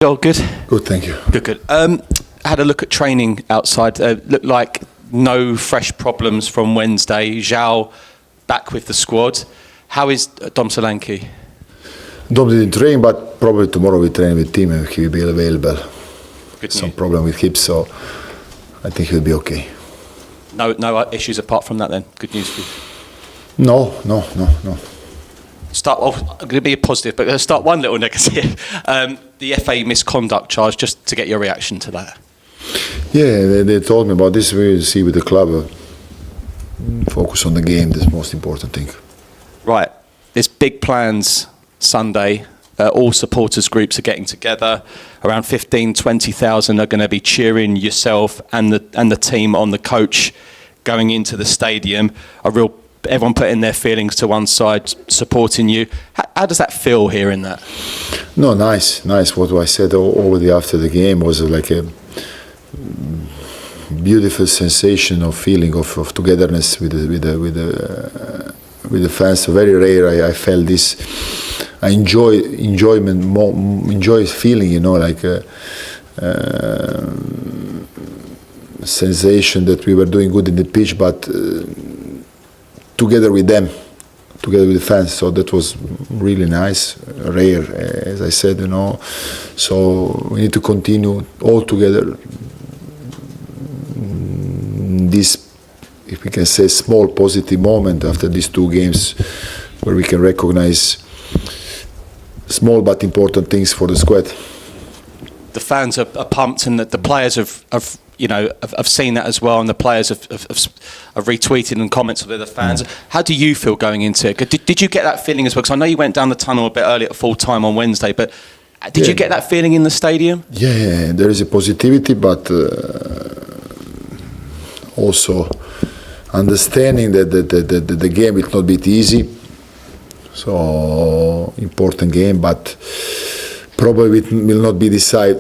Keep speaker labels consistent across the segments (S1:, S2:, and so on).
S1: Joel, good?
S2: Good, thank you.
S1: Good. Had a look at training outside. Looked like no fresh problems from Wednesday. João back with the squad. How is Dom Solanke?
S2: Dom didn't train, but probably tomorrow we train with him and he will be available.
S1: Good
S2: Some
S1: news.
S2: problem with hip, so I think he'll be okay.
S1: No issues apart from that then? Good news for you?
S2: No.
S1: Start off, I'm going to be a positive, but start one little negative. The FA misconduct charge, just to get your reaction to that.
S2: Yeah, they told me about this. We'll see with the club. Focus on the game, that's the most important thing.
S1: Right, there's big plans Sunday. All supporters groups are getting together. Around 20,000 are going to be cheering yourself and the team on, the coach going into the stadium. Everyone putting their feelings to one side, supporting you. How does that feel, hearing that?
S2: No, nice. What I said already after the game was like a beautiful sensation of feeling of togetherness with the fans. So very rare I felt this. I enjoy feeling, like a sensation that we were doing good in the pitch, but together with them, together with the fans. So that was really nice, rare, as I said, So we need to continue all together. This, if we can say, small positive moment after these two games, where we can recognize small but important things for the squad.
S1: The fans are pumped, and the players have seen that as well, and the players have retweeted and commented with the fans. How do you feel going into it? Did you get that feeling as well? Because I know you went down the tunnel a bit early at full time on Wednesday, but did you get that feeling in the stadium?
S2: Yeah, there is a positivity, but also understanding that the game will not be easy. So important game, but probably it will not be decide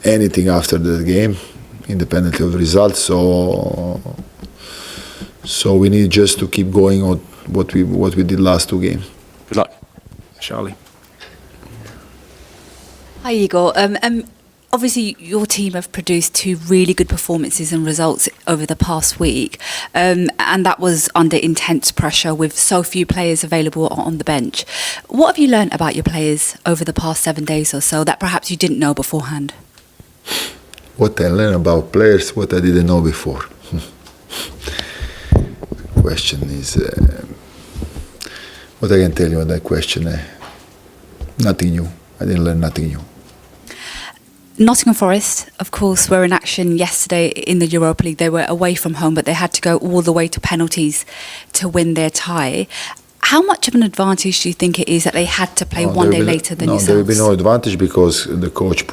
S2: anything after the game, independently of the results. So we need just to keep going on what we did last two games.
S1: Good luck, Charlie.
S3: Hi, Igor. Obviously, your team have produced two really good performances and results over the past week, and that was under intense pressure with so few players available on the bench. What have you learnt about your players over the past 7 days or so that perhaps you didn't know beforehand?
S2: What I learned about players, what I didn't know before. Question is, what I can tell you on that question? Nothing new. I didn't learn nothing new.
S3: Nottingham Forest, of course, were in action yesterday in the Europa League. They were away from home, but they had to go all the way to penalties to win their tie. How much of an advantage do you think it is that they had to play one day later than yourselves?
S2: There will be no advantage because the coach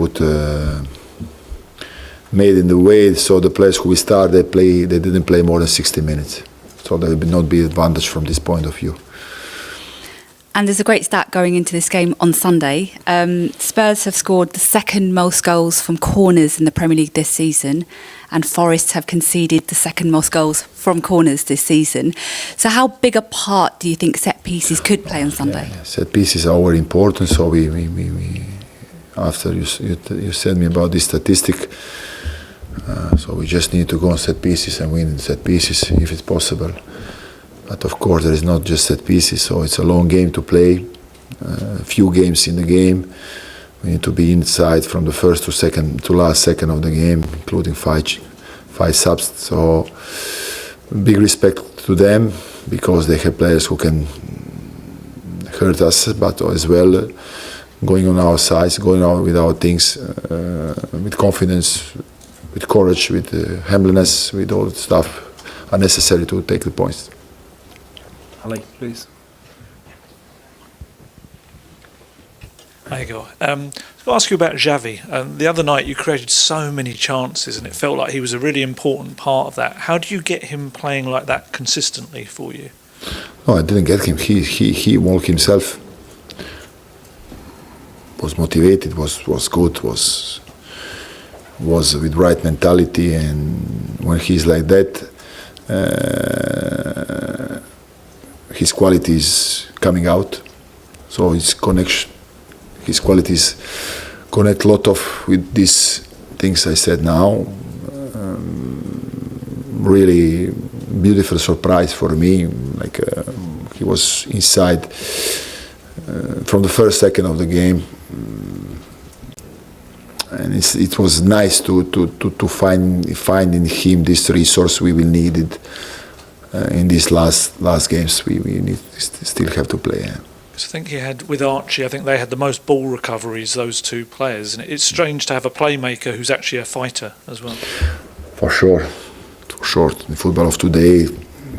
S2: made in the way so the players who we start they didn't play more than 60 minutes. So there will not be advantage from this point of view.
S3: And there's a great stat going into this game on Sunday. Spurs have scored the second most goals from corners in the Premier League this season, and Forest have conceded the second most goals from corners this season. So how big a part do you think set pieces could play on Sunday?
S2: Yeah. Set pieces are very important. So we after you said me about this statistic, so we just need to go on set pieces and win set pieces if it's possible. But of course, there is not just set pieces, so it's a long game to play. Few games in the game. We need to be inside from the first to last second of the game, including five subs. So big respect to them because they have players who can hurt us, but as well going on our sides, going out with our things, with confidence, with courage, with humbleness, with all the stuff are necessary to take the points.
S1: Ali, please.
S4: There you go. I'll ask you about Xavi. The other night you created so many chances and it felt like he was a really important part of that. How do you get him playing like that consistently for you?
S2: No, I didn't get him. He walked himself. Was motivated, was good, was with right mentality, and when he's like that, his quality is coming out. So his connection, his qualities connect a lot of with these things I said now. Really beautiful surprise for me. Like he was inside from the first second of the game, and it was nice to find in him this resource we will need it in these last games. We still have to play. Yeah.
S4: I think he had, with Archie, I think they had the most ball recoveries, those two players. And it's strange to have a playmaker who's actually a fighter as well.
S2: For sure. In football of today,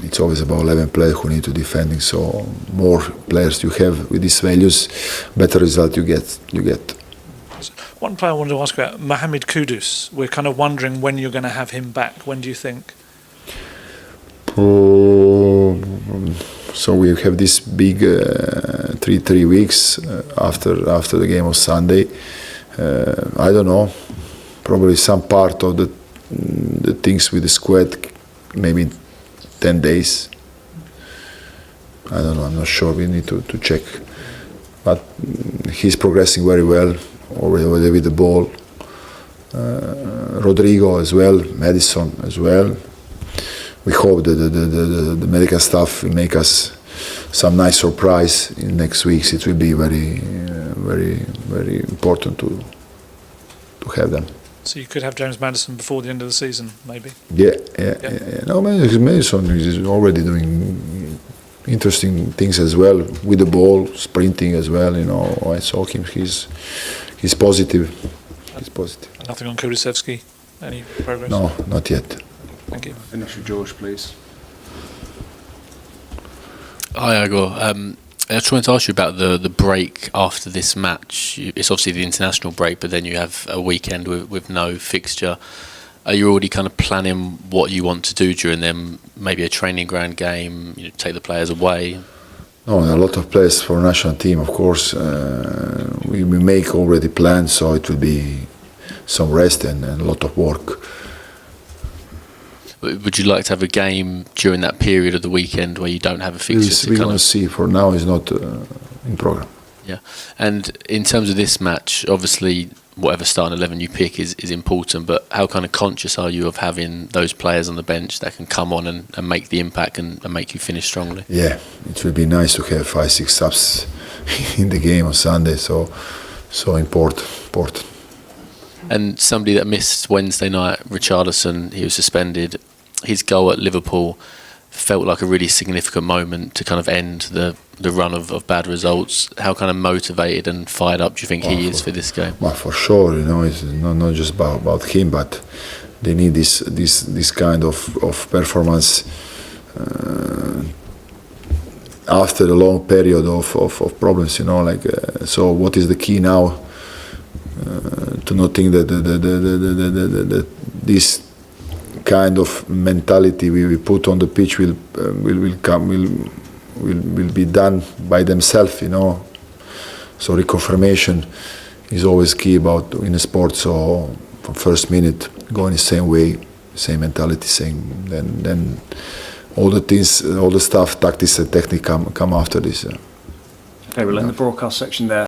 S2: it's always about 11 players who need to defending. So more players you have with these values, better result you get.
S4: One player I wanted to ask about, Mohamed Kudus. We're kind of wondering when you're going to have him back. When do you think?
S2: So we have this big 3 weeks after the game of Sunday. I don't know. Probably some part of the things with the squad, maybe 10 days. I don't know. I'm not sure. We need to check. But he's progressing very well already with the ball. Rodrigo as well, Madison as well. We hope that the medical staff will make us some nice surprise in next weeks. It will be very, very, very important to have them.
S4: So you could have James Maddison before the end of the season, maybe?
S2: Yeah. No, Madison is already doing interesting things as well with the ball, sprinting as well. You know, I saw him. He's positive. He's positive.
S4: Nothing on Kulusevski? Any progress?
S2: No, not yet.
S4: Thank you.
S5: Finish with George, please.
S6: Hi, Igor. I just wanted to ask you about the break after this match. It's obviously the international break, but then you have a weekend with no fixture. Are you already kind of planning what you want to do during them? Maybe a training ground game, take the players away?
S2: No, a lot of players for national team, of course. We make already plans, so it will be some rest and a lot of work.
S6: Would you like to have a game during that period of the weekend where you don't have a fixture?
S2: We're going to see. For now, it's not in program.
S6: Yeah, and in terms of this match, obviously, whatever starting 11 you pick is important, but how kind of conscious are you of having those players on the bench that can come on and make the impact and make you finish strongly?
S2: Yeah, it will be nice to have 5-6 subs in the game on Sunday, so important.
S6: And somebody that missed Wednesday night, Richarlison, he was suspended. His goal at Liverpool felt like a really significant moment to kind of end the run of bad results. How kind of motivated and fired up do you think he is for this game?
S2: Well, for sure, it's not just about him, but they need this kind of performance after a long period of problems. So what is the key now? To not think that this kind of mentality we put on the pitch will be done by themselves, So reconfirmation is always key in a sport. So from first minute, going the same way, same mentality, then all the things, all the stuff, tactics and technique come after this.
S5: Okay, we'll end the broadcast section there.